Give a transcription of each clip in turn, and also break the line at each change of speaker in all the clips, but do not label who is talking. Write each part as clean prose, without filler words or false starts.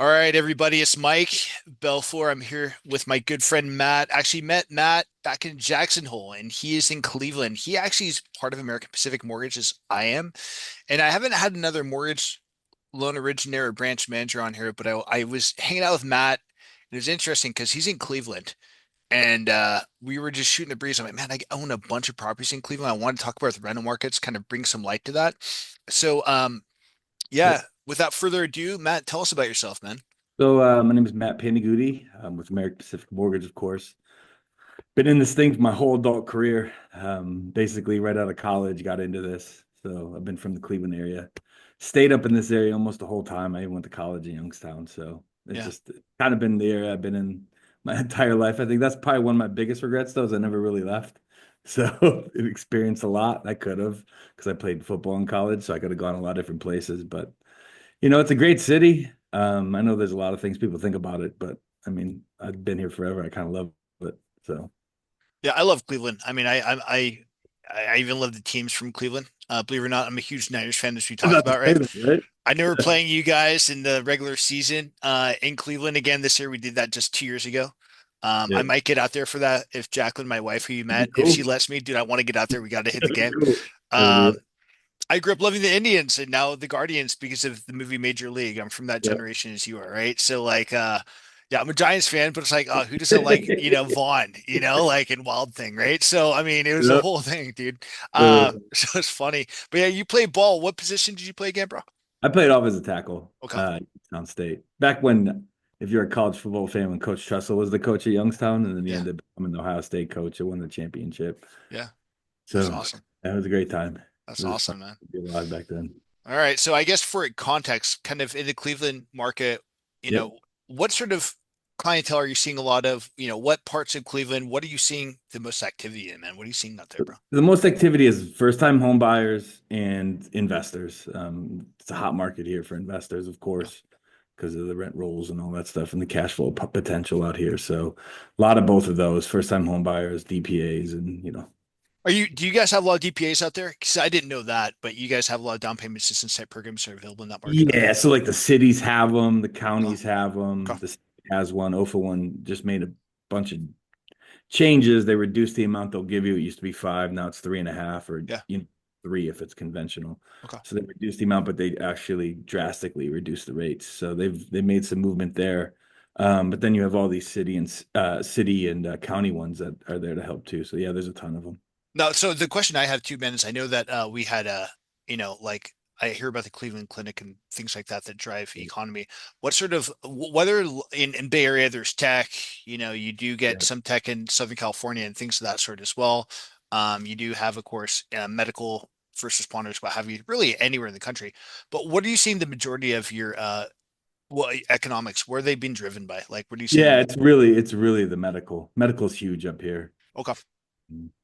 All right, everybody, it's Mike Belfour. I'm here with my good friend Matt. Actually met Matt back in Jackson Hole, and he is in Cleveland. He actually is part of American Pacific Mortgage as I am. And I haven't had another mortgage loan originator or branch manager on here, but I was hanging out with Matt. And it was interesting because he's in Cleveland. And we were just shooting the breeze. I'm like, man, I own a bunch of properties in Cleveland. I want to talk about the rental markets, kind of bring some light to that. So,
Yep.
yeah, without further ado, Matt, tell us about yourself, man.
My name is Matt Panigutti. I'm with American Pacific Mortgage, of course. Been in this thing for my whole adult career. Basically, right out of college, got into this. So I've been from the Cleveland area. Stayed up in this area almost the whole time. I even went to college in Youngstown. So it's
Yeah.
just kind of been the area I've been in my entire life. I think that's probably one of my biggest regrets, though, is I never really left. So it experienced a lot. I could have, because I played football in college, so I could have gone a lot of different places. But it's a great city. I know there's a lot of things people think about it, but I mean, I've been here forever. I kind of love it. So
Yeah, I love Cleveland. I mean, I even love the teams from Cleveland. Believe it or not, I'm a huge Niners fan, as we
I'm
talked
about to
about,
say
right?
that, right?
I know we're playing you guys in the regular season in Cleveland again this year. We did that just 2 years ago. I
Yeah,
might get out there for that if Jacqueline, my wife, who you
that'd
met,
be
if
cool.
she lets me, dude, I want to get out there. We got to hit the
That'd be
game.
cool. Yeah,
Um, I grew up loving the Indians and now the Guardians because of the movie Major League. I'm from that
yeah.
generation as you are, right? So like yeah, I'm a Giants fan, but it's like, oh, who doesn't like, Vaughn, like in Wild Thing, right? So I mean, it was a
Yep.
whole thing, dude.
Uh,
So it's funny. But yeah, you play ball. What position did you play again, bro?
I played off as a tackle,
Okay.
Youngstown State. Back when, if you're a college football fan, when Coach Tressel was the coach at Youngstown, and then he
Yeah.
ended up becoming the Ohio State coach and won the championship.
Yeah. That's
So
awesome.
that was a great time.
That's
It was fun
awesome, man.
to be alive back then.
All right. So I guess for context, kind of in the Cleveland market,
Yep.
what sort of clientele are you seeing a lot of? What parts of Cleveland? What are you seeing the most activity in, man? What are you seeing out there, bro?
The most activity is first-time home buyers and investors. It's a hot market here for investors, of
Yeah.
course, because of the rent rolls and all that stuff and the cash flow potential out here. So a lot of both of those, first-time home buyers, DPAs, and.
Do you guys have a lot of DPAs out there? Because I didn't know that, but you guys have a lot of down payment assistance type programs that are available in that market then?
Yeah, so like the cities have them, the
Okay.
counties have them,
Okay.
the city has one. OFA one just made a bunch of changes. They reduced the amount they'll give you. It used to be five, now it's 3.5, or
Yeah.
three if it's conventional.
Okay.
So they reduced the amount, but they actually drastically reduced the rates. So they made some movement there. But then you have all these city and county ones that are there to help too. So yeah, there's a ton of them.
No, so the question I have too, Ben, is I know that we had like I hear about the Cleveland Clinic and things like that that drive economy. What sort of whether in Bay Area there's tech, you do get
Yeah.
some tech in Southern California and things of that sort as well. You do have, of course, medical first responders, what have you, really anywhere in the country. But what are you seeing the majority of your economics? Where are they being driven by? Like, what are you seeing the
Yeah,
most?
it's really the medical. Medical's huge up here.
Okay,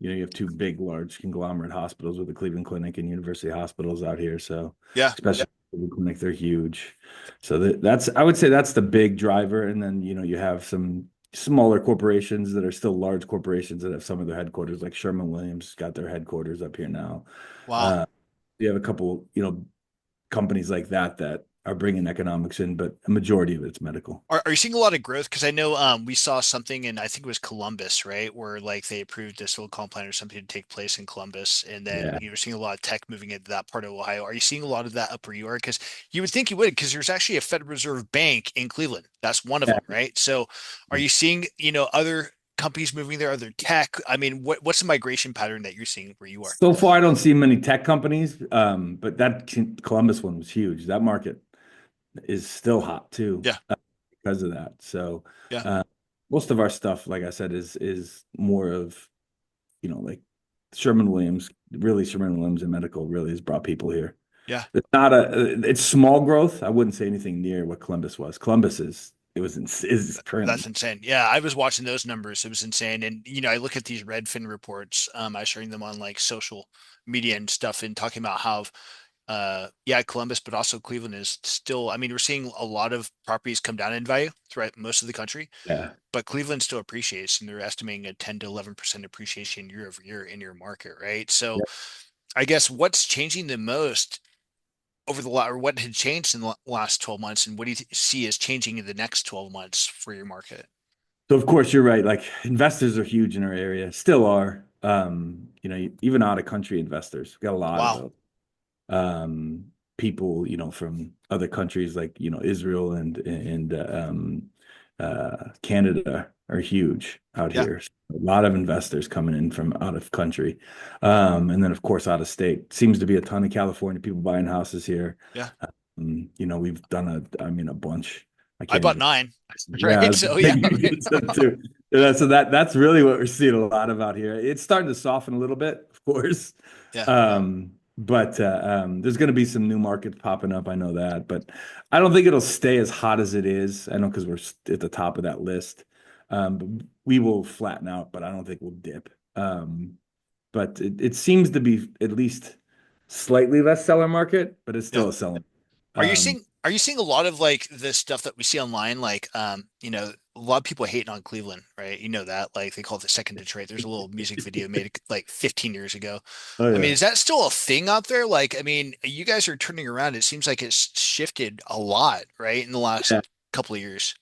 You have two big, large conglomerate hospitals with the Cleveland Clinic and University Hospitals out here. So,
yeah.
especially the Cleveland Clinic, they're huge. So that's I would say that's the big driver. And then you have some smaller corporations that are still large corporations that have some of their headquarters, like Sherman-Williams got their headquarters up here now.
Wow.
Uh, you have a couple, companies like that are bringing economics in, but a majority of it's medical.
Are you seeing a lot of growth? Because I know we saw something in I think it was Columbus, right? Where like they approved this little comp plan or something to take place in Columbus, and then
Yeah.
you're seeing a lot of tech moving into that part of Ohio. Are you seeing a lot of that up where you are? Because you would think you would, because there's actually a Federal Reserve Bank in Cleveland. That's one of
Yeah.
them, right? So are you seeing other companies moving there, other tech? I mean, what's the migration pattern that you're seeing where you are?
So far, I don't see many tech companies, but that Columbus one was huge. That market is still hot too
Yeah,
because of that. So
yeah,
uh, most of our stuff, like I said, is more of like Sherman Williams. Really, Sherman Williams and medical really has brought people here.
yeah.
It's small growth. I wouldn't say anything near what Columbus was. Columbus is
That's
currently.
insane. Yeah, I was watching those numbers. It was insane. And I look at these Redfin reports. I was sharing them on like social media and stuff and talking about how yeah, Columbus, but also Cleveland is still, I mean, we're seeing a lot of properties come down in value throughout most of the country,
Yeah.
but Cleveland still appreciates and they're estimating a 10 to 11% appreciation year over year in your market, right? So
Yeah.
I guess what's changing the most over the or what had changed in the last 12 months, and what do you see as changing in the next 12 months for your market?
So of course you're right. Like investors are huge in our area, still are. Even out of country investors. We got a lot of
Wow.
those. People, from other countries like, Israel and Canada are huge out
Yeah.
here. A lot of investors coming in from out of country. And then of course out of state. Seems to be a ton of California people buying houses here.
Yeah.
We've done a bunch. I
I
can't
bought
even.
nine.
Yeah,
Right. So yeah.
too. Yeah, so that's really what we're seeing a lot of out here. It's starting to soften a little bit, of course.
Yeah.
But there's going to be some new markets popping up. I know that, but I don't think it'll stay as hot as it is. I know because we're at the top of that list. But we will flatten out, but I don't think we'll dip. But it seems to be at least slightly less seller market, but it's
Yeah.
still a selling.
Are you
Um,
seeing are you seeing a lot of like the stuff that we see online, like a lot of people hating on Cleveland, right? You know that, like they call it the second Detroit. There's a little music video made like 15 years ago.
oh
I mean,
yeah.
is that still a thing out there? Like, I mean, you guys are turning around. It seems like it's shifted a lot, right, in the last couple of years.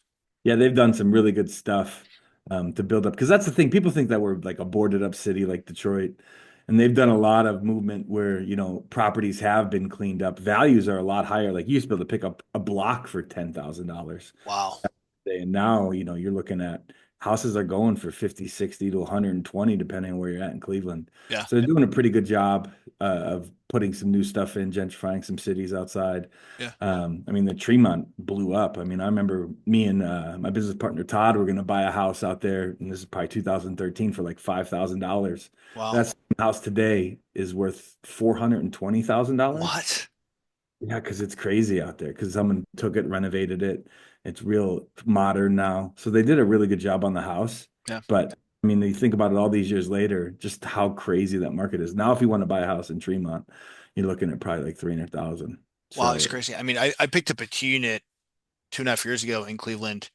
Yeah, they've done some really good stuff to build up because that's the thing. People think that we're like a boarded up city like Detroit, and they've done a lot of movement where, properties have been cleaned up. Values are a lot higher. Like you used to be able to pick up a block for $10,000.
Wow.
And now, you're looking at houses are going for 50, 60 to 120, depending on where you're at in Cleveland.
Yeah.
So they're doing a pretty good job of putting some new stuff in, gentrifying some cities outside.
Yeah.
I mean, the Tremont blew up. I mean, I remember me and my business partner Todd were going to buy a house out there, and this is probably 2013 for like $5,000.
Wow.
That house today is worth $420,000.
What?
Yeah, because it's crazy out there. Because someone took it, renovated it. It's real modern now. So they did a really good job on the house.
Yeah.
But I mean, you think about it all these years later, just how crazy that market is. Now, if you want to buy a house in Tremont, you're looking at probably like 300,000.
Wow, it's
So
crazy. I mean, I picked up a two unit 2.5 years ago in Cleveland.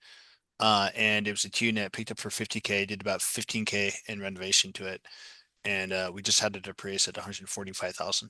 And it was a two unit I picked up for 50K, did about 15K in renovation to it. And we just had it appraised at 145,000.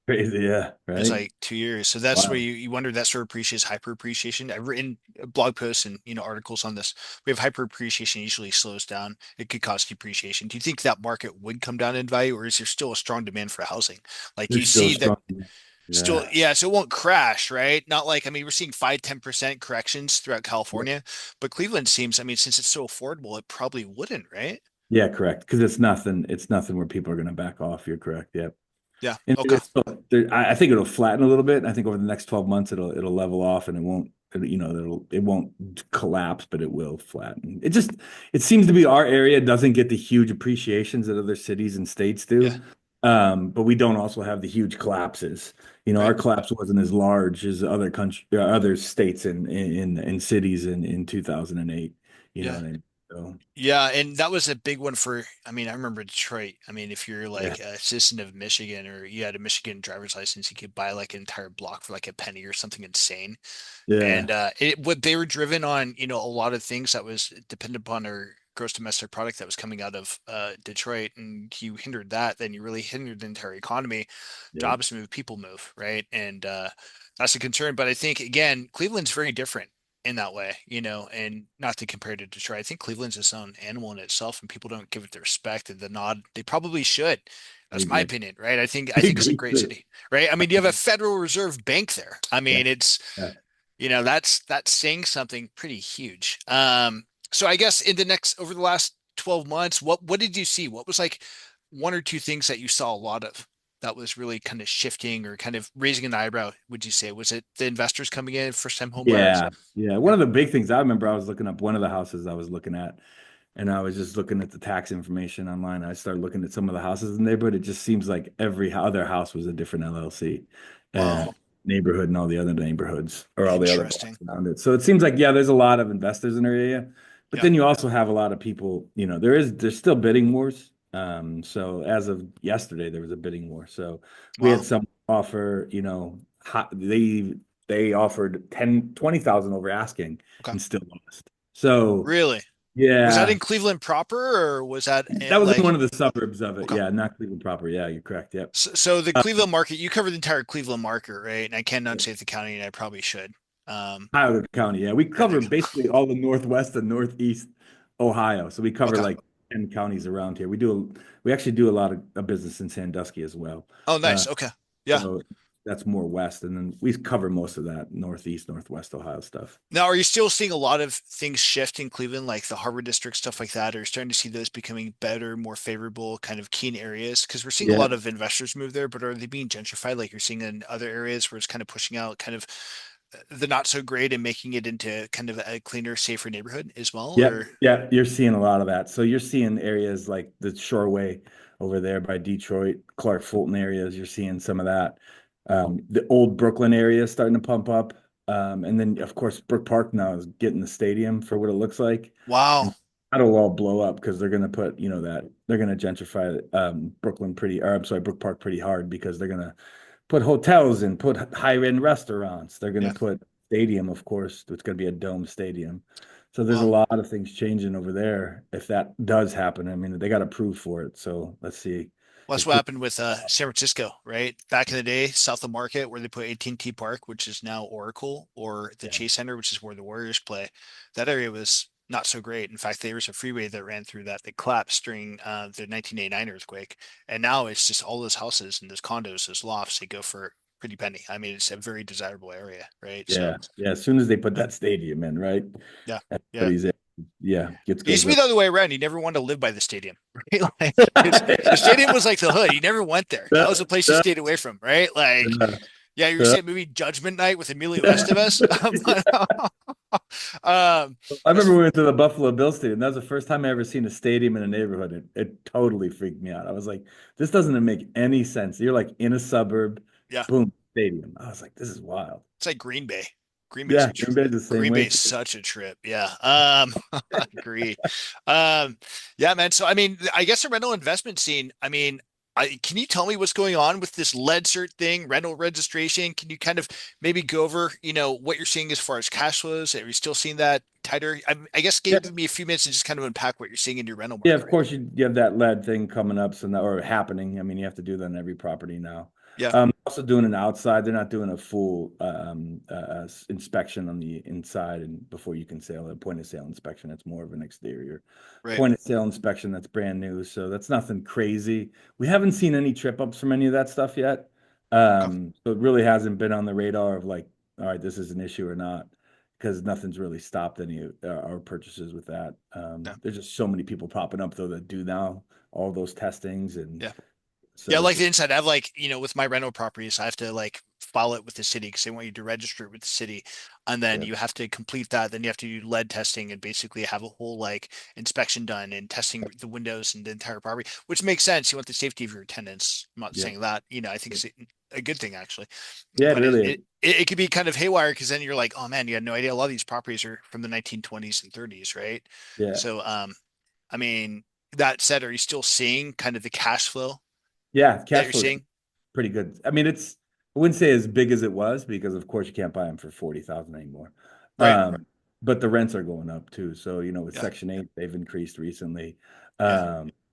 crazy, yeah,
It's
right?
like 2 years. So that's where
Wow.
you wonder that sort of appreciation, hyper appreciation. I've written blog posts and articles on this. We have hyper appreciation usually slows down. It could cause depreciation. Do you think that market would come down in value, or is there still a strong demand for housing? Like you
There's still a
see that
strong,
still,
yeah.
yeah, so it won't crash, right? Not like, I mean, we're seeing 5-10% corrections throughout California, but Cleveland seems, I mean, since it's so affordable, it probably wouldn't, right?
Yeah, correct. Because it's nothing where people are going to back off. You're correct. Yeah.
Yeah.
And
Okay.
it's still, I think it'll flatten a little bit. I think over the next 12 months it'll level off and it won't collapse, but it will flatten. It seems to be our area doesn't get the huge appreciations that other cities and states
Yeah.
do. But we don't also have the huge collapses. Our
Right.
collapse wasn't as large as other states and cities in 2008. You know
Yeah.
what I mean? So
Yeah. And that was a big one for, I mean, I remember Detroit. I mean, if you're
yeah.
like a citizen of Michigan or you had a Michigan driver's license, you could buy like an entire block for like a penny or something insane.
Yeah.
And what they were driven on, a lot of things that was dependent upon our gross domestic product that was coming out of Detroit, and you hindered that, then you really hindered the entire economy.
Yep.
Jobs move, people move, right? And that's a concern. But I think again, Cleveland's very different in that way, and not to compare to Detroit. I think Cleveland's its own animal in itself, and people don't give it the respect and the nod they probably should.
I
That's my
agree.
opinion, right? I think
I
I think it's a
agree
great
too.
city, right? I mean, you have a Federal Reserve Bank there. I
Yeah.
mean, it's
Yeah.
that's saying something pretty huge. So I guess in the next over the last 12 months, what did you see? What was like one or two things that you saw a lot of that was really kind of shifting or kind of raising an eyebrow, would you say? Was it the investors coming in, first time home buyers?
Yeah. Yeah. One
Yeah.
of the big things I remember, I was looking up one of the houses I was looking at, and I was just looking at the tax information online. I started looking at some of the houses in the neighborhood. It just seems like every other house was a different LLC,
Wow.
neighborhood and all the other neighborhoods or all the other
Interesting.
blocks around it. So it seems like, yeah, there's a lot of investors in our area, but
Yeah.
then you also have a lot of people, there's still bidding wars. So as of yesterday, there was a bidding war. So we had
Wow.
some offer, they offered 10, 20,000 over asking
Okay.
and still lost. So
Really? Was that in
Yeah.
Cleveland proper, or was that
That was in
like
one of the suburbs of it.
okay?
Yeah, not Cleveland proper. Yeah, you're correct. Yep.
So the
Uh,
Cleveland market, you cover the entire Cleveland market, right? And I cannot say the county, and I probably should.
Cuyahoga County. Yeah, we
Yeah, there
cover
you go.
basically all the northwest and northeast Ohio. So we cover
Okay.
like 10 counties around here. We actually do a lot of business in Sandusky as well.
Oh,
Uh,
nice. Okay. Yeah.
so that's more west, and then we cover most of that northeast, northwest Ohio stuff.
Now, are you still seeing a lot of things shift in Cleveland, like the Harbor District, stuff like that? Are you starting to see those becoming better, more favorable, kind of keen areas? Because we're seeing a
Yeah,
lot of investors move there, but are they being gentrified like you're seeing in other areas where it's kind of pushing out kind of the not so great and making it into kind of a cleaner, safer neighborhood as well?
yeah,
Or
yeah. You're seeing a lot of that. So you're seeing areas like the Shoreway over there by Detroit, Clark Fulton areas. You're seeing some of that. The old Brooklyn area is starting to pump up. And then, of course, Brook Park now is getting the stadium for what it looks like.
wow,
And that'll all blow up because they're going to put, that they're going to gentrify Brooklyn or I'm sorry, Brook Park pretty hard because they're going to put hotels and put high-end restaurants. They're going to
yeah,
put stadium, of course. It's going to be a dome stadium. So there's a
wow.
lot of things changing over there. If that does happen, I mean, they got to prove for it. So let's see
Well, that's
if
what
Cleveland.
happened with San Francisco, right? Back in the day, south of Market, where they put AT&T Park, which is now Oracle, or the
Yeah,
Chase Center, which is where the Warriors play. That area was not so great. In fact, there was a freeway that ran through that collapsed during the 1989 earthquake. And now it's just all those houses and those condos, those lofts, they go for a pretty penny. I mean, it's a very desirable area, right? So,
yeah, yeah. As soon as they put
yeah,
that stadium in, right?
yeah, yeah.
Everybody's in. Yeah, gets
It used
goes
to be
up.
the other way around. You never wanted to live by the stadium, right? Like the stadium was like the hood. You never went there. That was
Yeah,
the place you
yeah,
stayed away from, right? Like,
yeah,
yeah, you were
yeah.
seeing movie Judgment Night with Emilio
Yeah.
Estevez. um,
I remember
that's
we went to the Buffalo Bills stadium. That was the first time I ever seen a stadium in a neighborhood. It totally freaked me out. I was like, this doesn't make any sense. You're like in a suburb,
yeah,
boom, stadium. I was like, this is wild.
it's like Green Bay. Green Bay's
Yeah,
a
Green Bay's the same
Green
way
Bay's
too.
such a trip. Yeah. I agree. Um, yeah, man. So I mean, I guess the rental investment scene, I mean, can you tell me what's going on with this lead cert thing, rental registration? Can you kind of maybe go over, what you're seeing as far as cash flows? Are you still seeing that tighter? I guess
Yeah,
give me a few minutes to just kind of unpack what you're seeing in your rental
yeah,
market
of
right now.
course you have that lead thing coming up, so now or happening. I mean, you have to do that on every property now.
Yeah.
Also doing an outside. They're not doing a full inspection on the inside and before you can sell a point of sale inspection. It's more of an exterior
Right.
point of sale inspection that's brand new. So that's nothing crazy. We haven't seen any trip ups from any of that stuff yet.
Okay.
So it really hasn't been on the radar of like, all right, this is an issue or not, because nothing's really stopped any of our purchases with that.
Yeah.
There's just so many people popping up though that do now all those testings, and
Yeah. Yeah,
so it's
like the
just
inside. I have like, with my rental properties, I have to like file it with the city because they want you to register it with the city. And then
yeah,
you have to complete that. Then you have to do lead testing and basically have a whole like inspection done and testing the windows and the entire property, which makes sense. You want the safety of your tenants. I'm not
yeah,
saying that, I think it's a good thing actually.
yeah, it
But it
really is.
it, it could be kind of haywire because then you're like, oh man, you had no idea. A lot of these properties are from the 1920s and 30s, right?
Yeah,
So, I mean, that said, are you still seeing kind of the cash flow
yeah,
that
cash
you're
flow is
seeing?
pretty good. I mean, I wouldn't say as big as it was because of course you can't buy them for 40,000 anymore.
Right.
But the rents are going up too. So, with
Yeah.
Section 8, they've increased recently.
Yeah.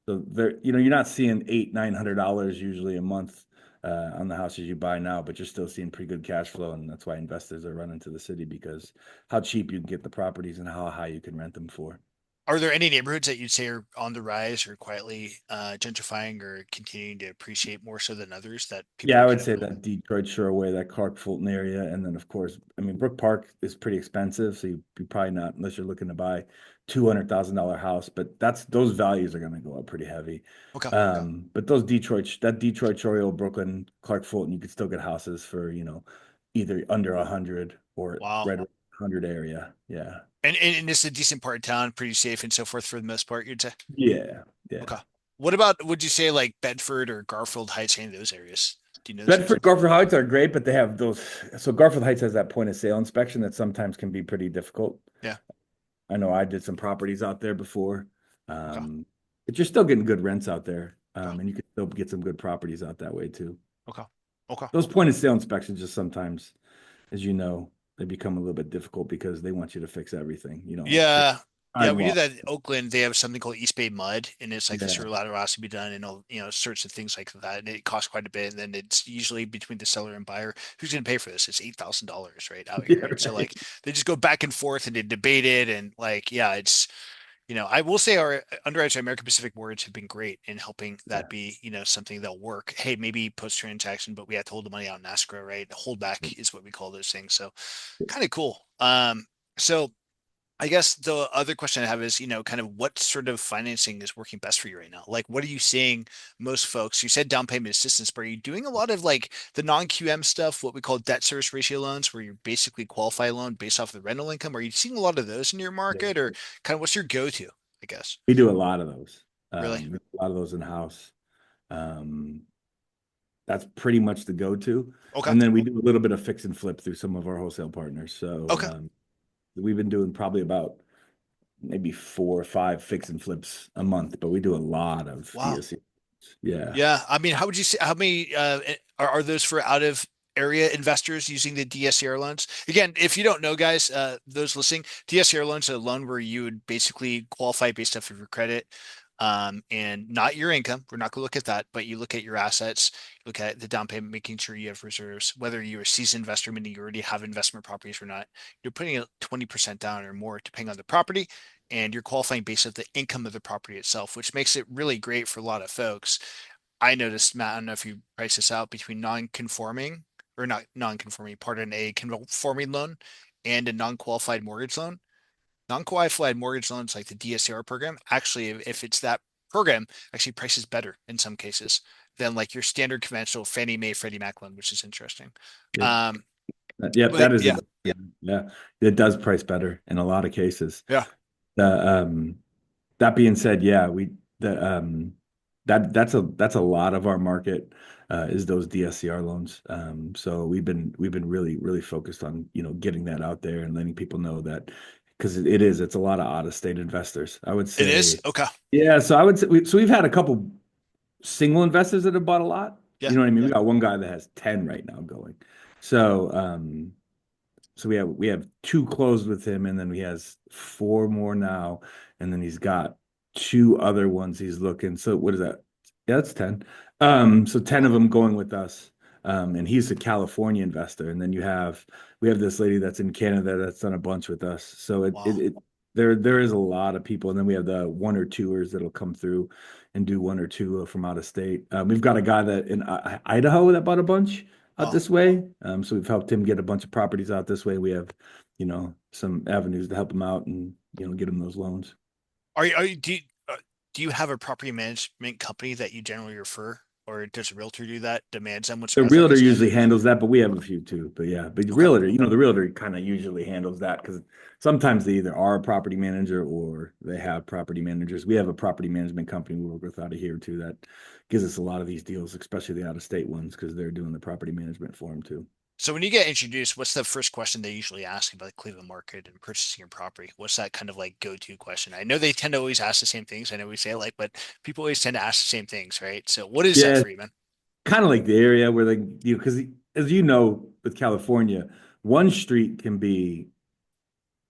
So you're not seeing $800-900 usually a month on the houses you buy now, but you're still seeing pretty good cash flow, and that's why investors are running to the city because how cheap you can get the properties and how high you can rent them for.
Are there any neighborhoods that you'd say are on the rise or quietly gentrifying or continuing to appreciate more so than others that people
Yeah,
are
I would
kind of
say that Detroit Shoreway, that Clark Fulton area, and then of course, I mean Brook Park is pretty expensive, so you probably not unless you're looking to buy $200,000 house, but those values are going to go up pretty heavy.
okay.
But those Detroit Shoreway, Brooklyn, Clark Fulton, you could still get houses for either under 100 or
Wow.
right around 100 area. Yeah,
And it's a decent part of town, pretty safe and so forth for the most part, you'd say?
yeah,
Okay.
yeah.
What about, would you say like Bedford or Garfield Heights, any of those areas? Do you know those
Bedford,
areas?
Garfield Heights are great, but they have those. So Garfield Heights has that point of sale inspection that sometimes can be pretty difficult.
Yeah.
I know I did some properties out there before,
Okay.
but you're still getting good rents out there,
Okay.
and you can still get some good properties out that way too.
Okay. Okay.
Those point of sale inspections just sometimes, as you know, they become a little bit difficult because they want you to fix everything. You don't like fix.
Yeah. Yeah, we do
sidewalk.
that in Oakland. They have something called East Bay Mud, and it's like the
Yeah,
sewer lateral has to be done, and all sorts of things like that. And it costs quite a bit. And then it's usually between the seller and buyer. Who's going to pay for this? It's $8,000 right out here.
yeah,
And so
right.
like they just go back and forth and they debate it, and like yeah, it's I will say our underwriters at American Pacific Mortgage have been great in helping that
Yeah.
be something that'll work. Hey, maybe post transaction, but we have to hold the money out in escrow, right? Holdback is what we call those things. So kind of cool. So. I guess the other question I have is, kind of what sort of financing is working best for you right now? Like, what are you seeing most folks? You said down payment assistance, but are you doing a lot of like the non-QM stuff, what we call debt service ratio loans, where you basically qualify a loan based off of the rental income? Are you seeing a lot of those in your market, or kind of what's your go-to, I guess?
We do a lot of those.
Really?
We do a lot of those in house. Um, that's pretty much the go-to.
Okay.
And then we do a little bit of fix and flip through some of our wholesale partners. So
Okay.
we've been doing probably about maybe 4 or 5 fix and flips a month, but we do a lot of
Wow.
DSC. Yeah.
Yeah, I mean, how would you say how many are those for out of area investors using the DSCR loans? Again, if you don't know, guys, those listening, DSCR loans are a loan where you would basically qualify based off of your credit, and not your income. We're not going to look at that, but you look at your assets, look at the down payment, making sure you have reserves, whether you're a seasoned investor, meaning you already have investment properties or not. You're putting a 20% down or more, depending on the property. And you're qualifying based off the income of the property itself, which makes it really great for a lot of folks. I noticed, Matt, I don't know if you price this out between non-conforming or not non-conforming, pardon, a conforming loan and a non-qualified mortgage loan. Non-qualified mortgage loans like the DSCR program, actually, if it's that program, actually prices better in some cases than like your standard conventional Fannie Mae, Freddie Mac loan, which is interesting.
Yep.
Um,
Yep.
but
That is
yeah,
exactly. Yeah. It does price better in a lot of cases.
yeah,
The That being said, yeah, we the that's a lot of our market is those DSCR loans. So we've been really focused on getting that out there and letting people know that because it's a lot of out of state investors. I would
it is.
say,
Okay.
yeah. So I would say we've had a couple single investors that have bought a lot.
Yeah.
You know what I mean? We got one guy that has 10 right now going. So so we have two closed with him, and then he has four more now, and then he's got two other ones he's looking. So what is that? Yeah, that's 10. So 10
Wow.
of them going with us. And he's a California investor. And then we have this lady that's in Canada that's done a bunch with us. So
Wow.
there is a lot of people. And then we have the one or twoers that'll come through and do one or two from out of state. We've got a guy that in Idaho that bought a bunch out
Wow.
this way. So we've helped him get a bunch of properties out this way. We have, some avenues to help him out and, get him those loans.
Are you do you have a property management company that you generally refer, or does a realtor do that? Demands them when
The
someone has that
realtor
goes in?
usually handles that, but we have a few too. But yeah, but
Okay.
the realtor kind of usually handles that because sometimes they either are a property manager or they have property managers. We have a property management company we work with out of here too that gives us a lot of these deals, especially the out of state ones, because they're doing the property management for them too.
So when you get introduced, what's the first question they usually ask about the Cleveland market and purchasing your property? What's that kind of like go-to question? I know they tend to always ask the same things. I know we say like, but people always tend to ask the same things, right? So what is that
Yeah,
for you, man?
kind of like the area where because as you know, with California, one street can be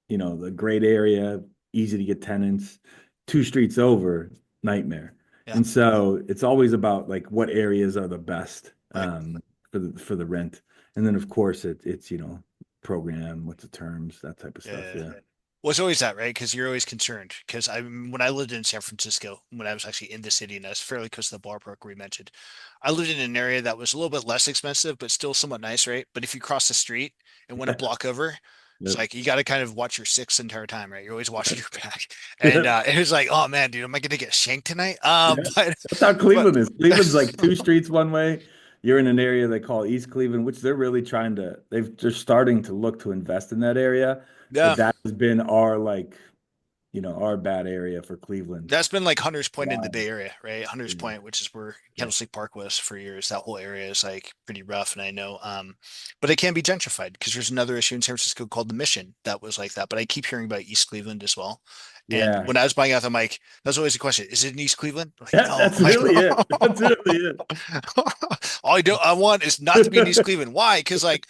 the great area, easy to get tenants. 2 streets over, nightmare.
Yeah,
And so it's always about like what areas are the best
right.
for the rent. And then of course it's program, what's the terms, that type of stuff.
Yeah.
Yeah.
Well, it's always that, right? Because you're always concerned. Because when I lived in San Francisco, when I was actually in the city, and I was fairly close to the ballpark we mentioned, I lived in an area that was a little bit less expensive, but still somewhat nice, right? But if you cross the street and went a block over, it's
Yep.
like you got to kind of watch your six the entire time, right? You're always watching your back, and
Yep.
it was like, oh man, dude, am I gonna get shanked tonight?
Yeah.
But
That's how
but
Cleveland is. Cleveland's like 2 streets one way. You're in an area they call East Cleveland, which they're really they're starting to look to invest in that area.
yeah,
But that has been our like our bad area for Cleveland.
that's been like Hunters Point in the
Wow.
Bay Area, right? Hunters
Yeah.
Point, which is where
Yeah.
Candlestick Park was for years. That whole area is like pretty rough, and I know, but it can be gentrified because there's another issue in San Francisco called the Mission that was like that. But I keep hearing about East Cleveland as well. And
Yeah.
when I was buying out, I'm like, that's always the question: is it in East Cleveland? I'm like,
Yeah,
no,
that's really it. That's really
all I want is not to be in East
it.
Cleveland. Why? Because like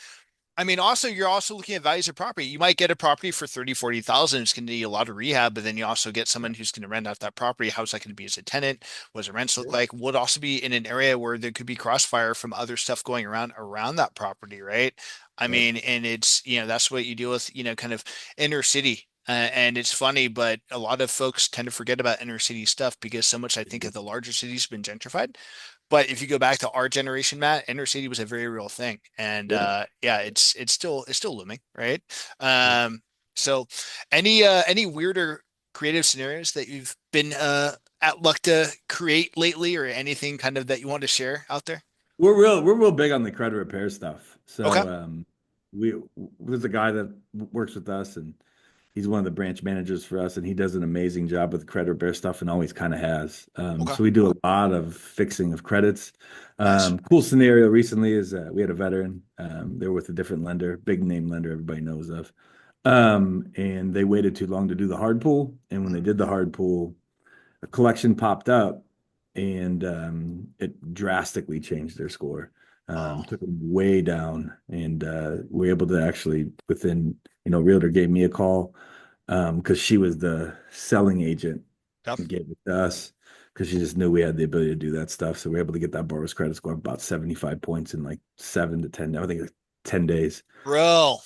I mean, also you're also looking at values of property. You might get a property for 30, 40,000. It's going to need a lot of rehab, but then you also get someone who's going to rent out that property. How's that going to be as a tenant? What does the rents look
Yeah.
like? Would also be in an area where there could be crossfire from other stuff going around that property, right? I
Yep.
mean, and it's, that's what you deal with, kind of inner city. And it's funny, but a lot of folks tend to forget about inner city stuff because so much I think of the larger cities have been gentrified. But if you go back to our generation, Matt, inner city was a very real thing, and
Yeah.
yeah, it's still looming, right?
Yeah.
So, any weirder creative scenarios that you've been at luck to create lately, or anything kind of that you want to share out there?
We're real big on the credit repair stuff.
Okay,
So we there's a guy that works with us, and he's one of the branch managers for us, and he does an amazing job with credit repair stuff and always kind of has.
okay,
So we do a lot of fixing of credits.
nice.
Cool scenario recently is we had a veteran. They were with a different lender, big name lender everybody knows of. And they waited too long to do the hard pull. And when they
Mm.
did the hard pull, a collection popped up and it drastically changed their score.
Oh,
Took them way down, and we were able to actually within, realtor gave me a call because she was the selling agent
yep.
and gave it to us because she just knew we had the ability to do that stuff. So we were able to get that borrower's credit score up about 75 points in like 7 to 10, I think like 10 days.
Bro,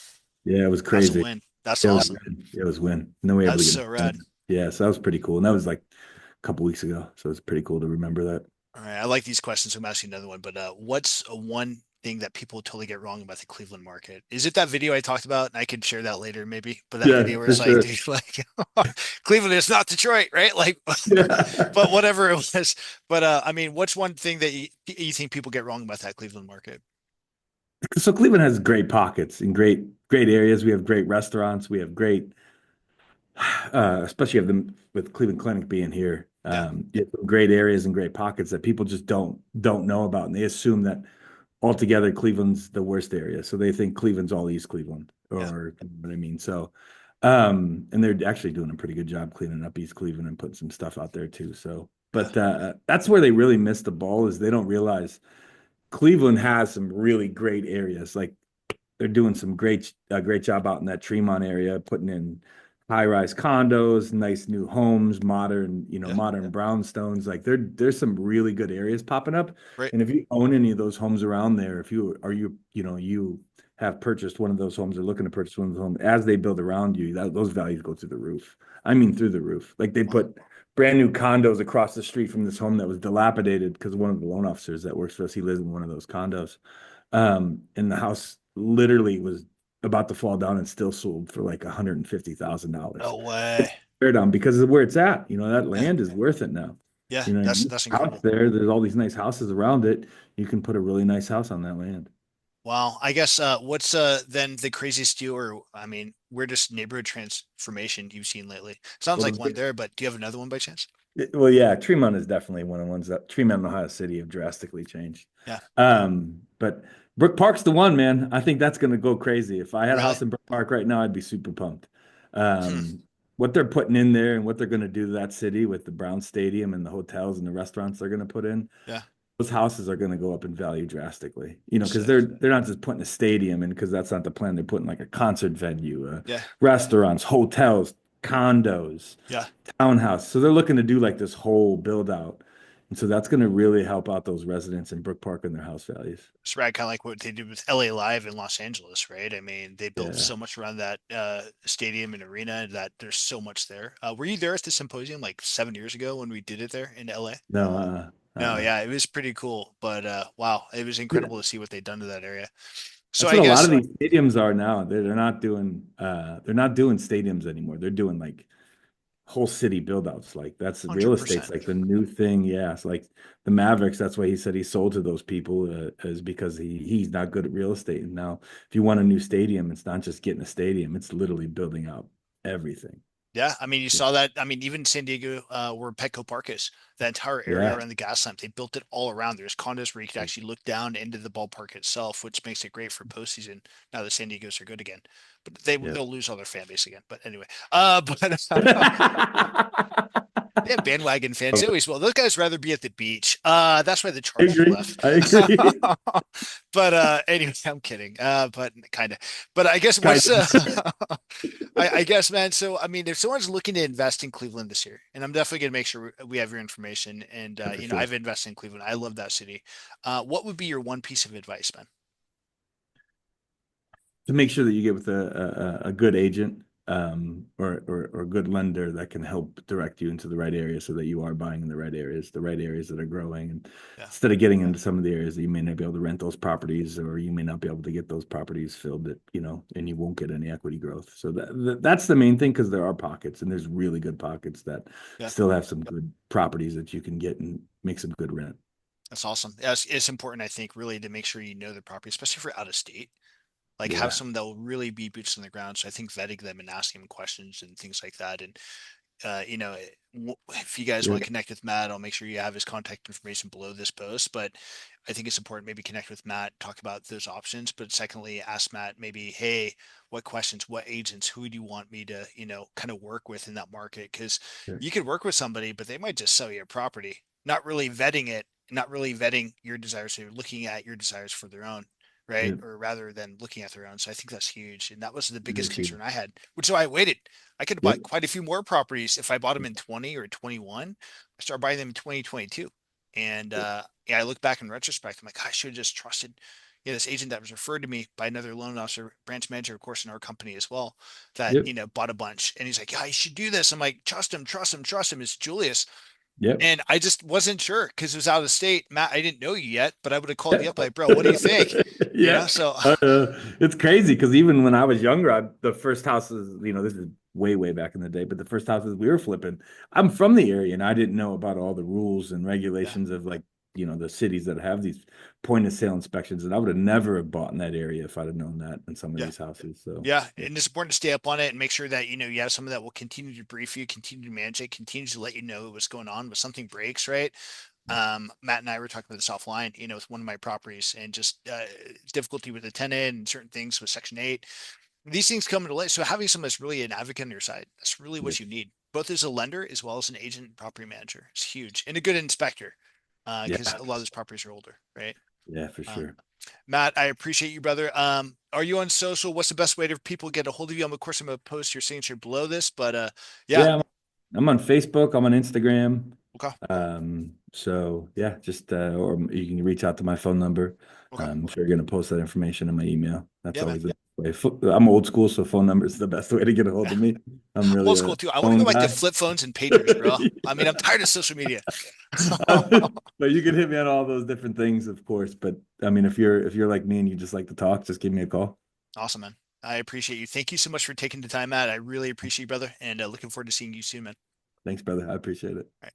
Yeah, it was
that's a
crazy.
win. That's
It was
awesome.
good. It was win. And then we were able
That's
to get
so
it
rad.
done. Yeah, so that was pretty cool. And that was like a couple weeks ago. So it's pretty cool to remember that.
All right, I like these questions, so I'm asking another one. But what's a one thing that people totally get wrong about the Cleveland market? Is it that video I talked about? And I could share that later, maybe. But that
Yeah,
video where
for
it's like,
sure.
dude, like Cleveland is not Detroit, right? Like,
Yeah.
but whatever it was. But I mean, what's one thing that you think people get wrong about that Cleveland market?
So Cleveland has great pockets and great areas. We have great restaurants. We have great, especially have them with Cleveland Clinic being here.
Yeah,
You have some great areas and great pockets that people just don't know about, and they assume that altogether Cleveland's the worst area. So they think Cleveland's all East Cleveland,
yeah,
or you know what I mean. So, and they're actually doing a pretty good job cleaning up East Cleveland and putting some stuff out there too. So,
yeah.
but that's where they really miss the ball is they don't realize Cleveland has some really great areas. Like they're doing some great job out in that Tremont area, putting in high-rise condos, nice new homes, modern,
Yeah,
modern brownstones. Like there's some really good areas popping up.
right.
And if you own any of those homes around there, if you are you have purchased one of those homes or looking to purchase one of those homes, as they build around you, those values go through the roof. I mean, through the roof. Like they
Wow.
put brand new condos across the street from this home that was dilapidated because one of the loan officers that works for us, he lives in one of those condos. And the house literally was about to fall down and still sold for like $150,000.
No way.
Tear down because of where it's at. That
Yeah,
land is worth it now.
yeah. That's
You
that's
out
incredible.
there, there's all these nice houses around it. You can put a really nice house on that land.
Wow. I guess what's then the craziest you or I mean, weirdest neighborhood transformation you've seen lately? Sounds
Well,
like one there, but do you have another one by chance?
well, yeah, Tremont is definitely one of the ones that Tremont and Ohio City have drastically changed.
Yeah.
But Brook Park's the one, man. I think that's going to go crazy. If I had a
Really?
house in Brook Park right now, I'd be super pumped.
Hmm.
Um, what they're putting in there and what they're going to do to that city with the Brown Stadium and the hotels and the restaurants they're going to put in,
Yeah.
those houses are going to go up in value drastically. Because
Sick.
they're not just putting a stadium in because that's not the plan. They're putting like a concert venue,
Yeah.
restaurants, hotels, condos,
Yeah.
townhouse. So they're looking to do like this whole build out. And so that's going to really help out those residents in Brook Park and their house values.
It's rad, kind of like what they did with LA Live in Los Angeles, right? I mean, they built
Yeah.
so much around that stadium and arena that there's so much there. Were you there at the symposium like 7 years ago when we did it there in LA?
No,
No, yeah, it was pretty cool. But wow, it was
yeah.
incredible to see what they've done to that area. So
That's
I
what a lot
guess
of these stadiums are now. They're not doing stadiums anymore. They're doing like whole city build outs. Like that's real estate's
100%.
like the new thing. Yeah. It's like the Mavericks. That's why he said he sold to those people is because he's not good at real estate. And now if you want a new stadium, it's not just getting a stadium, it's literally building out everything.
Yeah, I mean, you saw that. I mean, even San Diego, where Petco Park is, that entire area
Yeah.
around the gas lamp, they built it all around. There's condos where you could actually look down into the ballpark itself, which makes it great for postseason. Now that San Diego's are good again, but
Yeah.
they'll lose all their fan base again. But anyway, but Yeah, bandwagon fans. They always will. Those guys rather be at the beach. That's why the
I
Chargers
agree.
left.
I agree.
But anyway, I'm kidding. But kind of. But I guess
Kind
what's
of.
I guess, man. So I mean, if someone's looking to invest in Cleveland this year, and I'm definitely gonna make sure we have your information. And
For
you know,
sure.
I've invested in Cleveland. I love that city. What would be your one piece of advice, man?
To make sure that you get with a good agent or a good lender that can help direct you into the right areas so that you are buying in the right areas that are growing. And
Yeah,
instead of getting into some of the areas that you may not be able to rent those properties or you may not be able to get those properties filled that, and you won't get any equity growth. So that's the main thing because there are pockets and there's really good pockets that
yeah.
still have some good properties that you can get and make some good rent.
That's awesome. Yeah, it's important, I think, really to make sure you know the property, especially for out of state. Like have
Yeah.
someone that will really be boots on the ground. So I think vetting them and asking them questions and things like that. And you know, if you guys want to
Yep.
connect with Matt, I'll make sure you have his contact information below this post. But I think it's important maybe connect with Matt, talk about those options. But secondly, ask Matt maybe, hey, what questions, what agents, who do you want me to, kind of work with in that market? Because
Sure.
you could work with somebody, but they might just sell you a property, not really vetting it, not really vetting your desires. So you're looking at your desires for their own. Right.
Yep.
Or rather than looking at their own. So I think that's huge. And that was the
It
biggest
is huge.
concern I had, which is why I waited. I could have
Yep.
bought quite a few more properties if I bought them in 20 or 21. I started buying them in 2022. And yeah, I look back in retrospect, I'm like, I should have just trusted this agent that was referred to me by another loan officer, branch manager, of course, in our company as well, that,
Yep.
bought a bunch. And he's like, yeah, you should do this. I'm like, trust him, trust him, trust him. It's Julius.
Yep.
And I just wasn't sure because it was out of state. Matt, I didn't know you yet, but I would have called you
Yeah.
up like, bro, what do you think?
Yeah.
So
It's crazy because even when I was younger, the first houses, this is way, way back in the day, but the first houses we were flipping, I'm from the area and I didn't know about all the rules and
yeah.
regulations of like, the cities that have these point of sale inspections. And I would have never have bought in that area if I'd have known that in some of
Yeah.
these houses. So,
Yeah,
yeah.
and it's important to stay up on it and make sure that you have someone that will continue to brief you, continue to manage it, continue to let you know what's going on. But something breaks, right? Matt and I were talking about this offline, with one of my properties and just difficulty with the tenant and certain things with Section 8. These things come into light. So having someone that's really an advocate on your side, that's really
Yep.
what you need, both as a lender as well as an agent and property manager. It's huge and a good inspector because
Yeah.
a lot of those properties are older, right?
Yeah, for
Um,
sure.
Matt, I appreciate you, brother. Are you on social? What's the best way to people get a hold of you? Of course, I'm gonna post your signature below this, but yeah,
Yeah. I'm on Facebook. I'm on Instagram.
okay,
So yeah, just or you can reach out to my phone number.
okay,
I'm sure you're gonna post that information in my email. That's
yeah, man.
always the way. I'm old school, so phone number is the best way to get a hold
Yeah.
of me. I'm
I'm
really
old school
a
too. I want to go
phone
back to
guy.
flip phones and pagers, bro. I mean, I'm tired of social media.
But you can hit me on all those different things, of course. But I mean, if you're like me and you just like to talk, just give me a call.
Awesome, man. I appreciate you. Thank you so much for taking the time, Matt. I really appreciate you, brother, and looking forward to seeing you soon, man.
Thanks, brother. I appreciate it.
All right.